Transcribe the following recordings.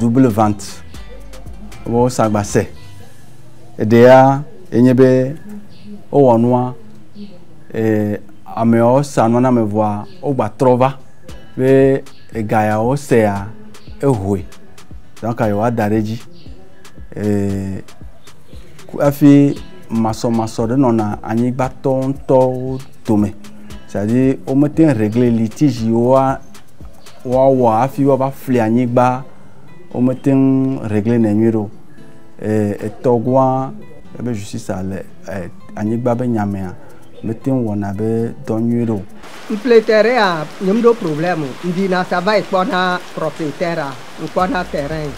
double vente. Wo sagbase. Edea enyebe owanwa ameo sanwana me voa ogba trova be egaya o sea ehwe. Donc ayo adareji afi maso de nona anigba tonto tome. C'est-à-dire on mettait régler litige wa afi wa ba fli anigba on mettait régler nemiro togwa be justice ale anigba be nyamea mettait wona be doniro impléter a nyamdo problème ndina ça va être na propriétaire on na terrain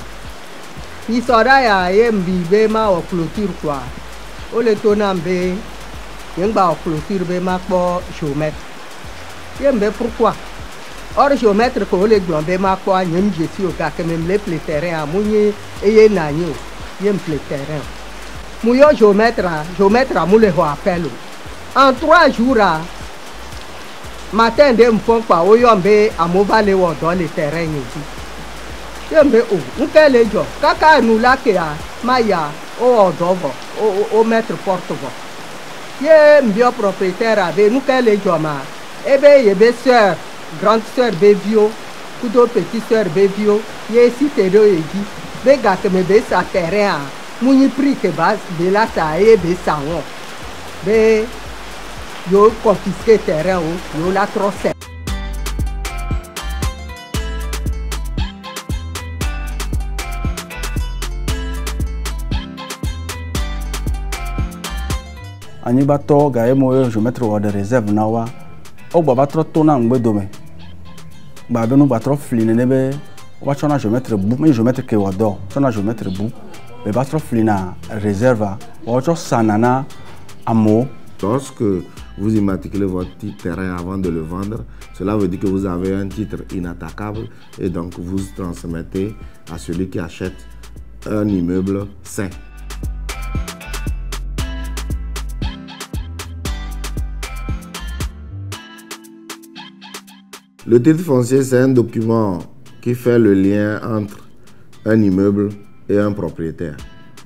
ni soda ya yembi be ma o clôture quoi o le tonambe yengba o clôture be ma po géomètre yembe pourquoi or géomètre ko le glombe ma po nyem jesi o ka que même les terrain a munyi eye nanyo yem terrain muyo géomètre a mu le ho appel en 3 jours matin de m'font pas o yombe amobale wo dans le terrain yi yembe o nkele jo kaka nu la ke a maya o odovo o mettre porte vo ye mbio propriétaire ave nkele jo ma ebe yebe sœur grande sœur bevio kudo petite sœur bevio ye cité do eji be ga ke me be sa terrain muni prix ke bas de la sa e be sa won be yo confisquer terrain o yo la trop. Aniba to ga emo je mettre wa de réserve na wa o baba tro to na ngbe dome ba be no ba tro fli ne be wa chona je mettre bu mais je mettre ke wa do chona je mettre bu be ba tro fli na réserve wa cho sanana amo. Lorsque vous immatriculez votre terrain avant de le vendre, cela veut dire que vous avez un titre inattaquable et donc vous transmettez à celui qui achète un immeuble sain. Le titre foncier, c'est un document qui fait le lien entre un immeuble et un propriétaire,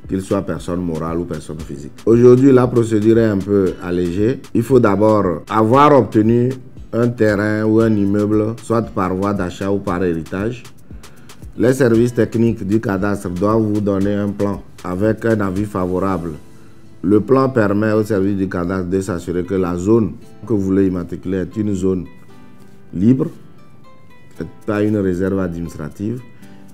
qu'il soit personne morale ou personne physique. Aujourd'hui, la procédure est un peu allégée. Il faut d'abord avoir obtenu un terrain ou un immeuble, soit par voie d'achat ou par héritage. Les services techniques du cadastre doivent vous donner un plan avec un avis favorable. Le plan permet au service du cadastre de s'assurer que la zone que vous voulez immatriculer est une zone libre, pas une réserve administrative,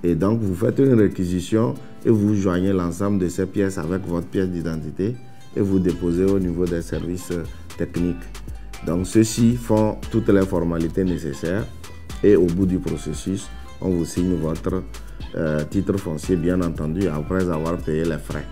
et donc vous faites une réquisition et vous joignez l'ensemble de ces pièces avec votre pièce d'identité et vous déposez au niveau des services techniques. Donc ceux-ci font toutes les formalités nécessaires et au bout du processus, on vous signe votre titre foncier, bien entendu, après avoir payé les frais.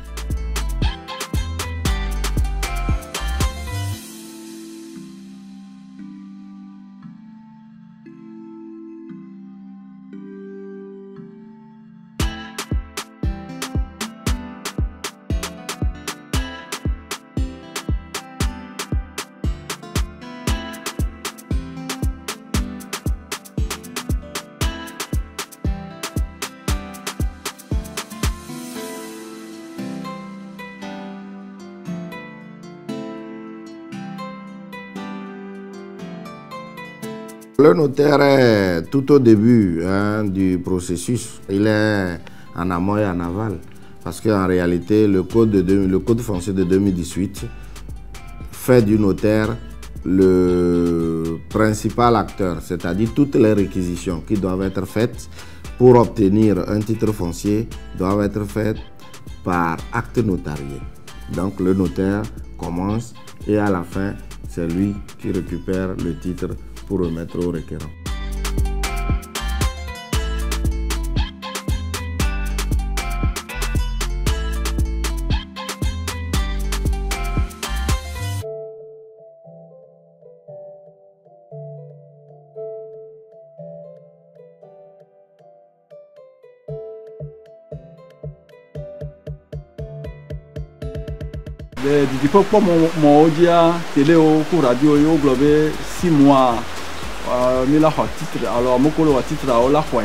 Le notaire est tout au début du processus. Il est en amont et en aval. Parce qu'en réalité, le code foncier de 2018 fait du notaire le principal acteur. C'est-à-dire toutes les réquisitions qui doivent être faites pour obtenir un titre foncier doivent être faites par acte notarié. Donc le notaire commence et à la fin, c'est lui qui récupère le titre pour remettre au requérant. Depuis que mon audio télé ou radio yo globé 6 mois ni la titre alors mon colo titre à la fois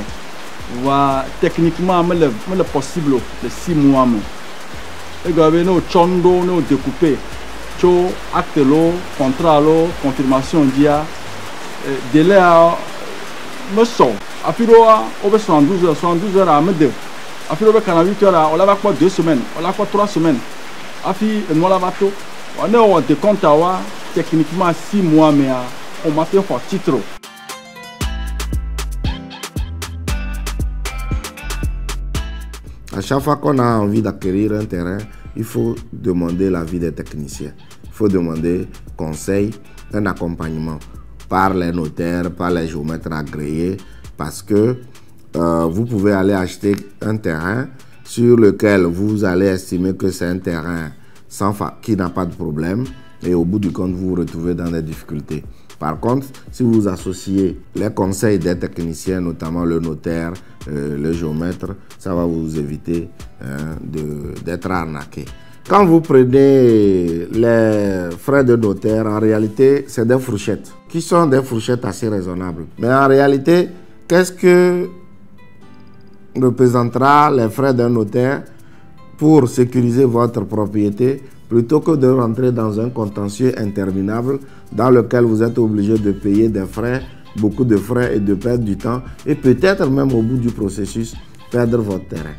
techniquement, mais le possible, les 6 mois. Et vous avez nos chondo, nos découpés, acte, contrat, confirmation, dia, délai, me sort. A puis, on va 72 heures à me dire. A puis, on va 8 heures, on va quoi 2 semaines, on va quoi 3 semaines. A puis, on va tout. On est au décompte techniquement 6 mois, mais on m'a fait un titre. À chaque fois qu'on a envie d'acquérir un terrain, il faut demander l'avis des techniciens. Il faut demander conseil, un accompagnement par les notaires, par les géomètres agréés, parce que vous pouvez aller acheter un terrain sur lequel vous allez estimer que c'est un terrain qui n'a pas de problème, et au bout du compte, vous vous retrouvez dans des difficultés. Par contre, si vous associez les conseils des techniciens, notamment le notaire, le géomètre, ça va vous éviter d'être arnaqué. Quand vous prenez les frais de notaire, en réalité, c'est des fourchettes, qui sont des fourchettes assez raisonnables. Mais en réalité, qu'est-ce que représentera les frais d'un notaire pour sécuriser votre propriété, plutôt que de rentrer dans un contentieux interminable dans lequel vous êtes obligé de payer des frais, beaucoup de frais, et de perdre du temps, et peut-être même au bout du processus, perdre votre terrain.